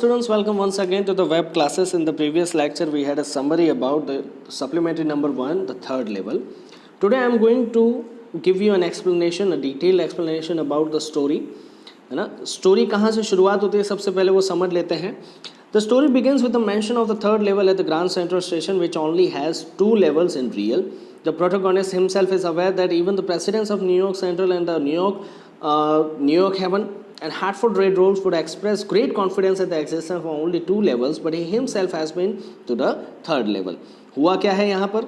Students, welcome once again to the web classes. In the previous lecture, we had a summary about the supplementary number 1, the third level. Today, I am going to give you an explanation, a detailed explanation about the story. है ना, story कहाँ से शुरुआत होती है सबसे पहले वो समझ लेते हैं. The story begins with the mention of the third level at the Grand Central Station, which only has 2 levels in real. The protagonist himself is aware that even the presidents of New York Central and the New York Heaven and Hartford Railroads would express great confidence at the existence of only 2 levels, but he himself has been to the third level. हुआ क्या है यहाँ पर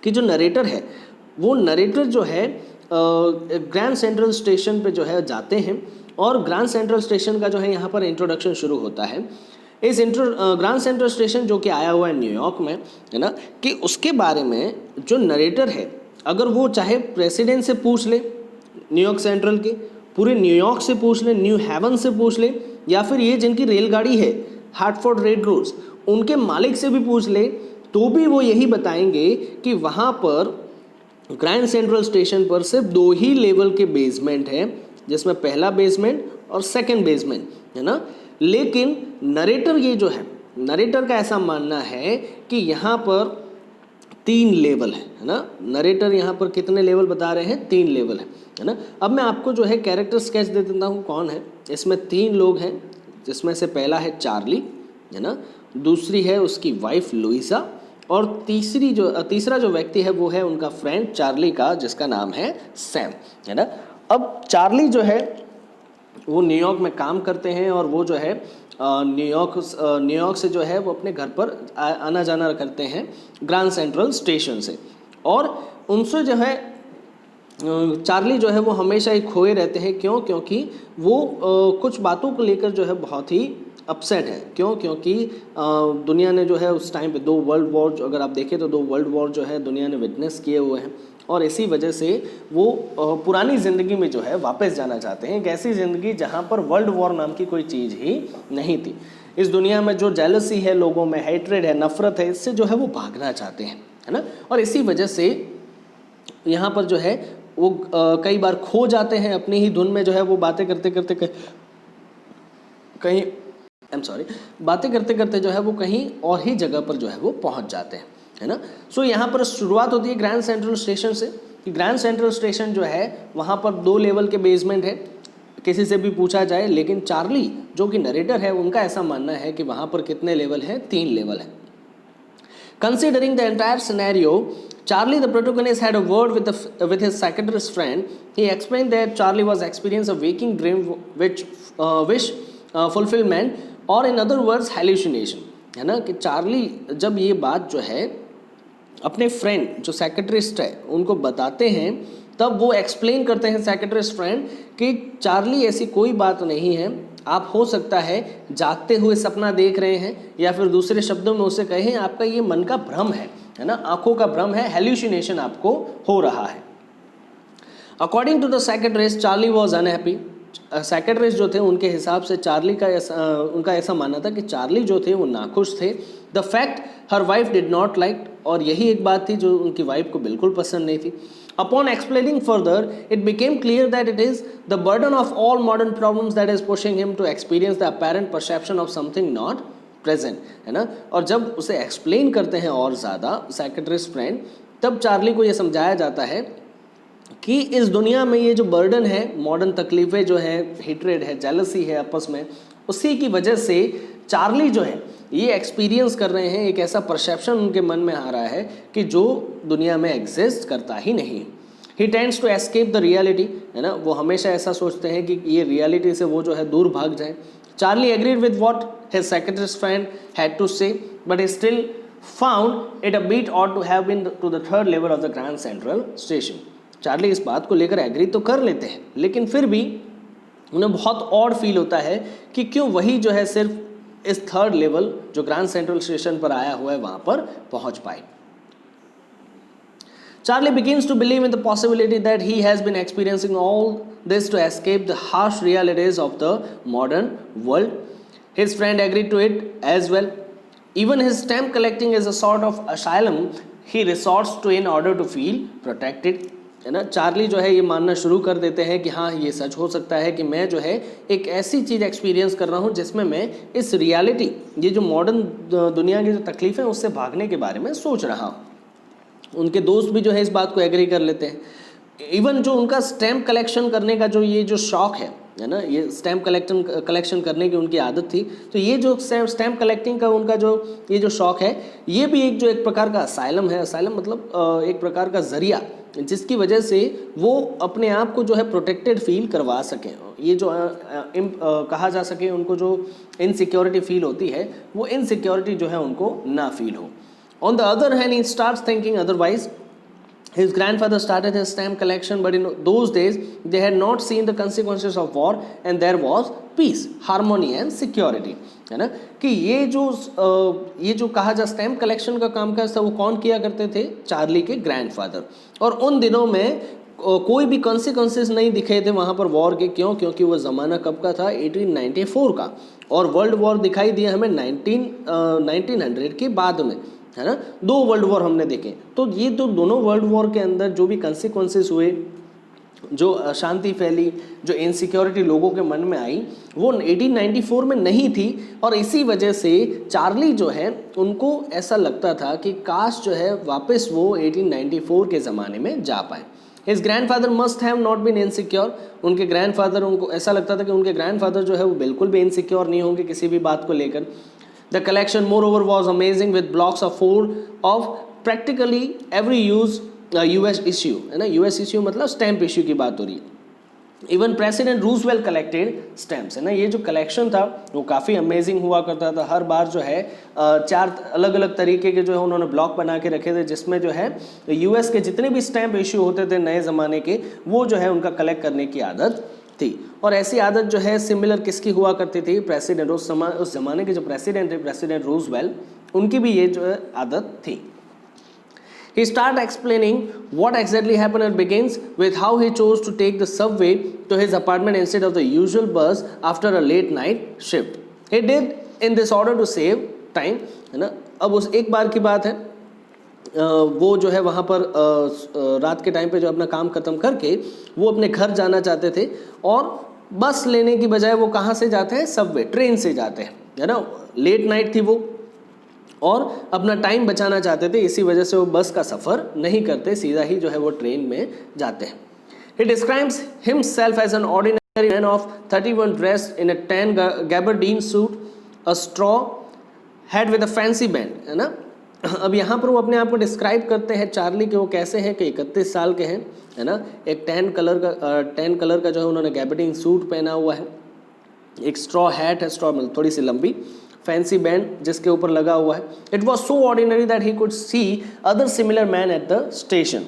कि जो narrator है वो narrator जो है ग्रैंड सेंट्रल स्टेशन पे जो है जाते हैं और ग्रैंड सेंट्रल स्टेशन का जो है यहाँ पर इंट्रोडक्शन शुरू होता है. इस ग्रैंड सेंट्रल स्टेशन जो कि आया हुआ है न्यूयॉर्क में, है ना, कि उसके बारे में जो नरेटर है अगर वो चाहे प्रेसिडेंट से पूछ ले, न्यूयॉर्क सेंट्रल के पूरे न्यूयॉर्क से पूछ ले, न्यू हेवन से पूछ ले, या फिर ये जिनकी रेलगाड़ी है हार्टफोर्ड रेलरोड्स उनके मालिक से भी पूछ ले, तो भी वो यही बताएंगे कि वहाँ पर ग्रैंड सेंट्रल स्टेशन पर सिर्फ 2 ही लेवल के बेसमेंट है, जिसमें पहला बेसमेंट और सेकंड बेसमेंट, है ना. लेकिन नरेटर ये जो है, नरेटर का ऐसा मानना है कि यहाँ पर 3 लेवल है ना. नरेटर यहाँ पर कितने लेवल बता रहे हैं? 3 लेवल है ना. अब मैं आपको जो है कैरेक्टर स्केच दे देता हूँ कौन है. इसमें 3 लोग हैं, जिसमें से पहला है चार्ली, है ना, दूसरी है उसकी वाइफ लुइसा, और तीसरा जो व्यक्ति है वो है उनका फ्रेंड चार्ली का, जिसका नाम है सैम, है ना. अब चार्ली जो है वो न्यूयॉर्क में काम करते हैं और वो जो है न्यूयॉर्क से जो है वो अपने घर पर आना जाना करते हैं ग्रैंड सेंट्रल स्टेशन से. और उनसे जो है चार्ली जो है वो हमेशा ही खोए रहते हैं. क्यों? क्योंकि वो कुछ बातों को लेकर जो है बहुत ही अपसेट है. क्यों? क्योंकि दुनिया ने जो है उस टाइम पे 2 वर्ल्ड वॉर, अगर आप देखें तो 2 वर्ल्ड वॉर जो है दुनिया ने विटनेस किए हुए हैं, और इसी वजह से वो पुरानी ज़िंदगी में जो है वापस जाना चाहते हैं. एक ऐसी ज़िंदगी जहाँ पर वर्ल्ड वॉर नाम की कोई चीज़ ही नहीं थी. इस दुनिया में जो जेलसी है लोगों में, हेट्रेड है, नफ़रत है, इससे जो है वो भागना चाहते हैं, है ना. और इसी वजह से यहाँ पर जो है वो कई बार खो जाते हैं अपनी ही धुन में, जो है वो बातें करते करते कहीं बातें करते करते जो है वो कहीं और ही जगह पर जो है वो पहुँच जाते हैं, है ना. सो यहाँ पर शुरुआत होती है ग्रैंड सेंट्रल स्टेशन से. कि ग्रैंड सेंट्रल स्टेशन जो है वहाँ पर 2 लेवल के बेसमेंट है, किसी से भी पूछा जाए. लेकिन चार्ली जो कि नरेटर है उनका ऐसा मानना है कि वहाँ पर कितने लेवल हैं? 3 लेवल है. Considering the entire scenario, Charlie, the protagonist, had a word with his psychiatrist friend. He explained that Charlie was experiencing a waking dream which wish fulfillment, or in other words hallucination, है ना. कि Charlie जब ये बात जो है अपने friend जो साइकेट्रिस्ट है उनको बताते हैं, तब वो एक्सप्लेन करते हैं साइकेट्रिस्ट फ्रेंड कि चार्ली ऐसी कोई बात नहीं है, आप हो सकता है जागते हुए सपना देख रहे हैं, या फिर दूसरे शब्दों में उसे कहें आपका ये मन का भ्रम है ना, आंखों का भ्रम है, हेल्यूसिनेशन आपको हो रहा है. According to the psychiatrist, Charlie was unhappy. Psychiatrist जो थे उनके हिसाब से चार्ली का उनका ऐसा मानना था कि चार्ली जो थे वो नाखुश थे. The fact her wife did not like, और यही एक बात थी जो उनकी वाइफ को बिल्कुल पसंद नहीं थी. Upon explaining further, it became clear that it is the burden of all modern problems that is pushing him to experience the apparent perception of something not present, है ना. और जब उसे एक्सप्लेन करते हैं और ज़्यादा साइकेट्रिस्ट फ्रेंड, तब चार्ली को ये समझाया जाता है कि इस दुनिया में ये जो बर्डन है, मॉडर्न तकलीफ़ें जो है, हेट्रेड है, जेलसी है आपस में, उसी की वजह से चार्ली जो है ये एक्सपीरियंस कर रहे हैं. एक ऐसा परसेप्शन उनके मन में आ रहा है कि जो दुनिया में एग्जिस्ट करता ही नहीं. He tends to escape the reality, है ना. वो हमेशा ऐसा सोचते हैं कि ये रियलिटी से वो जो है दूर भाग जाए. Charlie agreed with what his psychiatrist friend had to say, but he still found it a bit odd to have been to the third level of the Grand central Station. Charlie इस बात को लेकर agree तो कर लेते हैं, लेकिन फिर भी उन्हें बहुत ऑड फील होता है कि क्यों वही जो है सिर्फ इस थर्ड लेवल जो ग्रैंड सेंट्रल स्टेशन पर आया हुआ है वहाँ पर पहुँच पाए. Charlie begins to believe in the possibility that he has been experiencing all this to escape the harsh realities of the modern world. His friend agreed to it as well. Even his stamp collecting is a sort of asylum he resorts to in order to feel protected. है ना। Charlie जो है ये मानना शुरू कर देते हैं कि हाँ ये सच हो सकता है कि मैं जो है एक ऐसी चीज़ एक्सपीरियंस कर रहा हूँ जिसमें मैं इस रियलिटी, ये जो मॉडर्न दुनिया की जो तकलीफ़ है उससे भागने के बारे में सोच रहा हूँ। उनके दोस्त भी जो है इस बात को एग्री कर लेते हैं। इवन जो उनका स्टैम्प कलेक्शन करने का जो ये जो शौक है ना, ये स्टैम्प कलेक्शन करने की उनकी आदत थी, तो ये जो स्टैम्प कलेक्टिंग का उनका जो ये जो शौक है, ये भी एक प्रकार का असाइलम है। असाइलम मतलब एक प्रकार का जरिया जिसकी वजह से वो अपने आप को जो है प्रोटेक्टेड फील करवा सकें। ये जो कहा जा सके उनको जो इनसिक्योरिटी फील होती है, वो इनसिक्योरिटी जो है उनको ना फील हो। On the other hand, he starts thinking otherwise. His grandfather started his stamp collection, but in those days, they had not seen the consequences of war, and there was peace, harmony, and security. है ना कि ये जो कहा जा stamp collection का काम था, वो कौन किया करते थे? चार्ली के ग्रैंडफादर। और उन दिनों में कोई भी कॉन्सिक्वेंसेस नहीं दिखे थे वहाँ पर वॉर के। क्यों? क्योंकि वो ज़माना कब का था? 1894 का। और वर्ल्ड वॉर दिखाई दिया हमें 1900 के बाद में, है ना। 2 वर्ल्ड वॉर हमने देखे। तो ये तो दोनों वर्ल्ड वॉर के अंदर जो भी कंसिक्वेंसेस हुए, जो अशांति फैली, जो इनसिक्योरिटी लोगों के मन में आई, वो 1894 में नहीं थी। और इसी वजह से चार्ली जो है उनको ऐसा लगता था कि काश जो है वापस वो 1894 के ज़माने में जा पाए। His grandfather must have not been insecure. उनके ग्रैंडफादर, उनको ऐसा लगता था कि उनके ग्रैंडफादर जो है वो बिल्कुल भी इनसिक्योर नहीं होंगे किसी भी बात को लेकर। The collection, moreover, was amazing with blocks of fold of practically every US issue, है ना। US issue मतलब स्टैम्प इश्यू की बात हो रही है। Even president Roosevelt collected stamps, है ना। ये जो कलेक्शन था वो काफ़ी अमेजिंग हुआ करता था। हर बार जो है 4 अलग अलग तरीके के जो है उन्होंने ब्लॉक बना के रखे थे, जिसमें जो है US के जितने भी स्टैम्प इश्यू होते थे नए ज़माने के, वो जो है उनका कलेक्ट करने की आदत थी। और ऐसी आदत जो है सिमिलर किसकी हुआ करती थी? प्रेसिडेंट, उस ज़माने के जो प्रेसिडेंट थे, प्रेसिडेंट रूजवेल्ट, उनकी भी ये जो है आदत थी। He starts explaining what exactly happened and begins with how he chose to take the subway to his apartment instead of the usual bus after a late night shift. He did in this order to save time, है ना। अब उस एक बार की बात है, वो जो है वहाँ पर रात के टाइम पे जो अपना काम ख़त्म करके वो अपने घर जाना चाहते थे, और बस लेने की बजाय वो कहाँ से जाते हैं? सबवे, ट्रेन से जाते हैं, है ना। लेट नाइट थी वो, और अपना टाइम बचाना चाहते थे, इसी वजह से वो बस का सफ़र नहीं करते, सीधा ही जो है वो ट्रेन में जाते हैं। He describes himself as an ordinary man of 31 dressed in a tan gabardine suit, a straw hat with a fancy band, है ना। अब यहाँ पर वो अपने आप को डिस्क्राइब करते हैं चार्ली के, वो कैसे हैं कि 31 साल के हैं, है ना। एक टैन कलर का जो है उन्होंने गैबर्डीन सूट पहना हुआ है, एक स्ट्रॉ हैट है, स्ट्रॉ मतलब थोड़ी सी लंबी, फैंसी बैंड जिसके ऊपर लगा हुआ है। It was so ordinary that he could see other similar man at the station.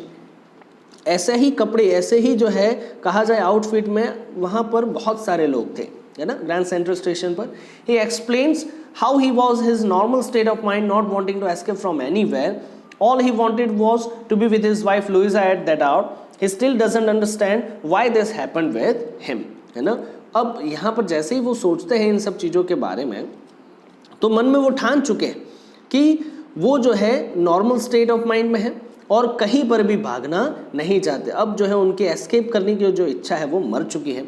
ऐसे ही कपड़े, ऐसे ही जो है कहा जाए आउटफिट में वहाँ पर बहुत सारे लोग थे, है ना, ग्रैंड सेंट्रल स्टेशन पर। He explains how he was his normal state of mind, not wanting to escape from anywhere. All he wanted was to be with his wife Luisa at that hour. He still doesn't understand why this happened with him, है ना। अब यहाँ पर जैसे ही वो सोचते हैं इन सब चीज़ों के बारे में, तो मन में वो ठान चुके हैं कि वो जो है नॉर्मल स्टेट ऑफ माइंड में है और कहीं पर भी भागना नहीं चाहते। अब जो है उनकी एस्केप करने की जो इच्छा है वो मर चुकी है।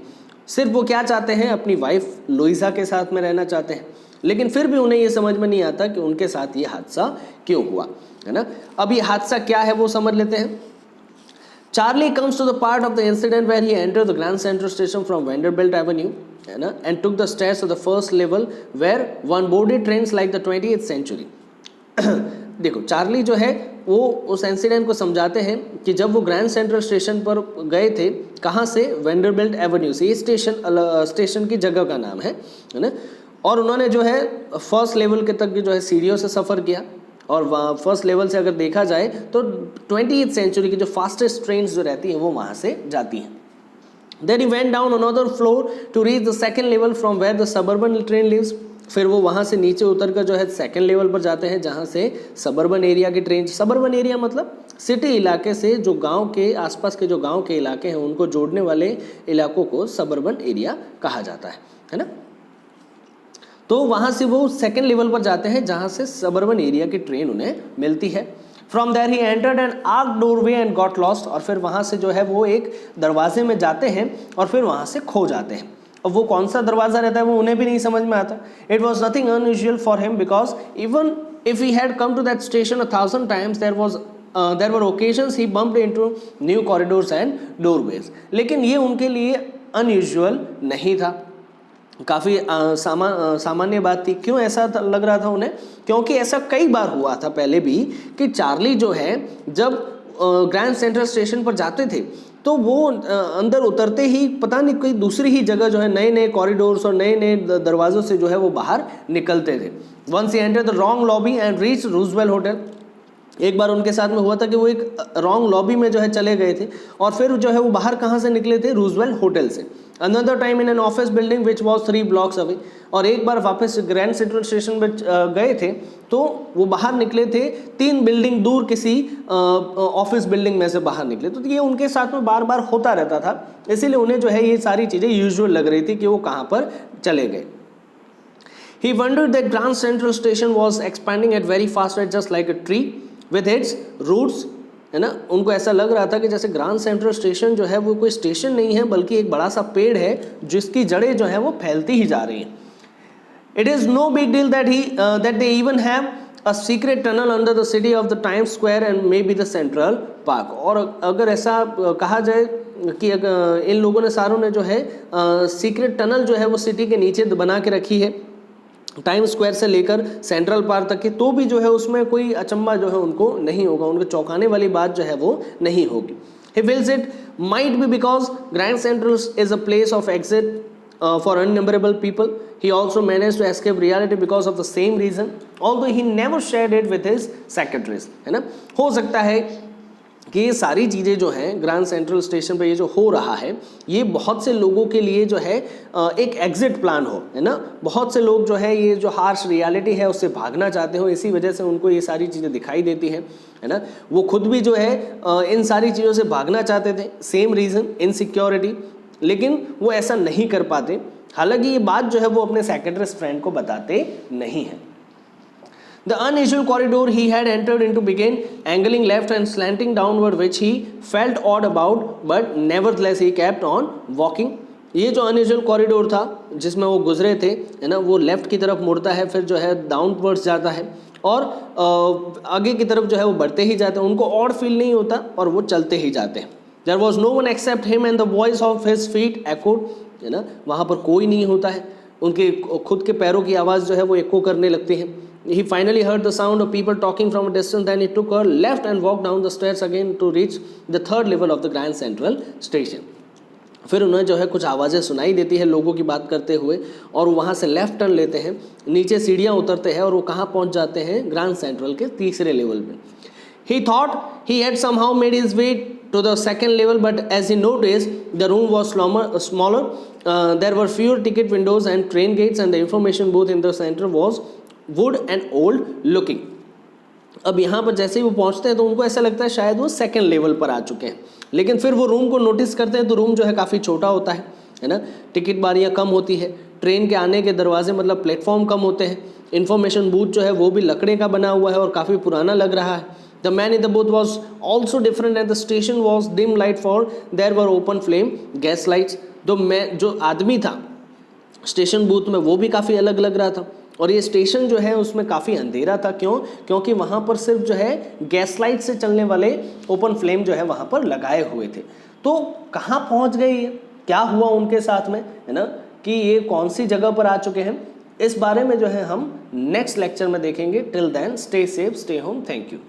सिर्फ वो क्या चाहते हैं? अपनी वाइफ लुइजा के साथ में रहना चाहते हैं। लेकिन फिर भी उन्हें ये समझ में नहीं आता कि उनके साथ ये हादसा क्यों हुआ, है ना। अब ये हादसा क्या है वो समझ लेते हैं। Charlie comes to the part of the incident where he entered the Grand Central Station from Vanderbilt Avenue, है ना, and took the stairs to the first level where one boarded trains like the 20th century. देखो, Charlie जो है वो उस incident को समझाते हैं कि जब वो ग्रैंड सेंट्रल स्टेशन पर गए थे, कहाँ से? वेंडरबिल्ट एवेन्यू से। ये स्टेशन की जगह का नाम है ना। और उन्होंने जो है फर्स्ट लेवल के तक जो है सीढ़ियों से सफ़र किया, और वहाँ फर्स्ट लेवल से अगर देखा जाए तो 20th सेंचुरी की जो फास्टेस्ट ट्रेन्स जो रहती हैं वो वहाँ से जाती हैं। Then he went down another floor to reach the second level from where the suburban train lives. फिर वो वहाँ से नीचे उतर कर जो है सेकेंड लेवल पर जाते हैं जहाँ से सबर्बन एरिया की ट्रेन, सबर्बन एरिया मतलब सिटी इलाके से जो गांव के आसपास के जो गांव के इलाके हैं उनको जोड़ने वाले इलाकों को सबर्बन एरिया कहा जाता है ना। तो वहाँ से वो सेकेंड लेवल पर जाते हैं जहाँ से सबर्बन एरिया की ट्रेन उन्हें मिलती है। From there he entered an arch doorway and got lost, और फिर वहाँ से जो है वो एक दरवाजे में जाते हैं और फिर वहाँ से खो जाते हैं। अब वो कौन सा दरवाज़ा रहता है वो उन्हें भी नहीं समझ में आता। It was nothing unusual for him because even if he had come to that station 1,000 times there were occasions he bumped into new corridors and doorways, लेकिन ये उनके लिए अनयूजुअल नहीं था, काफ़ी सामान्य बात थी। क्यों ऐसा लग रहा था उन्हें? क्योंकि ऐसा कई बार हुआ था पहले भी कि चार्ली जो है जब ग्रैंड सेंट्रल स्टेशन पर जाते थे तो वो अंदर उतरते ही पता नहीं कोई दूसरी ही जगह जो है नए नए कॉरिडोर्स और नए नए दरवाज़ों से जो है वो बाहर निकलते थे। Once he enter the wrong lobby and reach Roosevelt hotel, एक बार उनके साथ में हुआ था कि वो एक रॉन्ग लॉबी में जो है चले गए थे और फिर जो है वो बाहर कहाँ से निकले थे? रूजवेल होटल से। Another time in an office building which was 3 blocks away, और एक बार वापस ग्रैंड सेंट्रल स्टेशन में गए थे तो वो बाहर निकले थे 3 बिल्डिंग दूर किसी ऑफिस बिल्डिंग में से बाहर निकले। तो ये उनके साथ में बार बार होता रहता था, इसीलिए उन्हें जो है ये सारी चीज़ें यूजुअल लग रही थी कि वो कहाँ पर चले गए। He wondered that Grand Central Station was expanding at very fast rate just like a tree with its roots, है ना। उनको ऐसा लग रहा था कि जैसे ग्रांड सेंट्रल स्टेशन जो है वो कोई स्टेशन नहीं है बल्कि एक बड़ा सा पेड़ है जिसकी जड़ें जो है वो फैलती ही जा रही हैं। It is no big deal that they even have a secret tunnel under the city of the Times Square and maybe the Central Park। और अगर ऐसा कहा जाए कि इन लोगों ने सारों ने जो है सीक्रेट टनल जो है वो सिटी के नीचे बना के रखी है टाइम स्क्वायर से लेकर सेंट्रल पार्क तक की, तो भी जो है उसमें कोई अचंबा जो है उनको नहीं होगा, उनको चौंकाने वाली बात जो है वो नहीं होगी। He feels it might be because Grand Central is a place of exit for innumerable people. He also managed to escape reality because of the same reason, although he never shared it with his secretaries, है ना। हो सकता है कि ये सारी चीज़ें जो हैं ग्रैंड सेंट्रल स्टेशन पे ये जो हो रहा है ये बहुत से लोगों के लिए जो है एक एग्जिट प्लान हो, है ना। बहुत से लोग जो है ये जो हार्श रियलिटी है उससे भागना चाहते हो, इसी वजह से उनको ये सारी चीज़ें दिखाई देती हैं, है ना। वो खुद भी जो है इन सारी चीज़ों से भागना चाहते थे, सेम रीज़न इनसिक्योरिटी, लेकिन वो ऐसा नहीं कर पाते। हालांकि ये बात जो है वो अपने सेक्रेटरी फ्रेंड को बताते नहीं हैं। The unusual corridor he had entered into began angling left and slanting downward, which he felt odd about, but nevertheless he kept on walking. ये जो अनयूजुअल कॉरिडोर था जिसमें वो गुजरे थे, है ना, वो लेफ्ट की तरफ मुड़ता है, फिर जो है डाउनवर्ड्स जाता है और आगे की तरफ जो है वो बढ़ते ही जाते हैं। उनको ऑड फील नहीं होता और वो चलते ही जाते हैं। There was no one except him and the voice of his feet echoed, है ना, वहाँ पर कोई नहीं होता है, उनके खुद के पैरों की आवाज़ जो है वो एको करने लगती है। He finally heard the sound of people talking from a distance. Then he took a left and walked down the stairs again to reach the 3rd level of the Grand Central Station. फिर उन्हें जो है कुछ आवाज़ें सुनाई देती है लोगों की बात करते हुए और वहाँ से लेफ्ट टर्न लेते हैं, नीचे सीढ़ियाँ उतरते हैं और वो कहाँ पहुँच जाते हैं? ग्रैंड सेंट्रल के 3रे लेवल पे। He thought he had somehow made his way to the 2nd level, but as he noticed, the room was smaller. There were fewer ticket windows and train gates, and the information booth in the center was wood and old looking. अब यहाँ पर जैसे ही वो पहुँचते हैं तो उनको ऐसा लगता है शायद वो 2nd लेवल पर आ चुके हैं, लेकिन फिर वो रूम को नोटिस करते हैं तो रूम जो है काफ़ी छोटा होता है ना। टिकट बारियाँ कम होती है, ट्रेन के आने के दरवाजे मतलब प्लेटफॉर्म कम होते हैं, इन्फॉर्मेशन बूथ जो है वो भी लकड़े का बना हुआ है और काफ़ी पुराना लग रहा है। The man in the booth was also different and the station was dim light for there were open flame gas lights. जो आदमी था स्टेशन बूथ में वो भी काफ़ी अलग लग रहा था और ये स्टेशन जो है उसमें काफ़ी अंधेरा था। क्यों? क्योंकि वहाँ पर सिर्फ जो है गैस लाइट से चलने वाले ओपन फ्लेम जो है वहाँ पर लगाए हुए थे। तो कहाँ पहुँच गए ये, क्या हुआ उनके साथ में, है ना, कि ये कौन सी जगह पर आ चुके हैं, इस बारे में जो है हम नेक्स्ट लेक्चर में देखेंगे। Till then stay safe, stay home, thank you.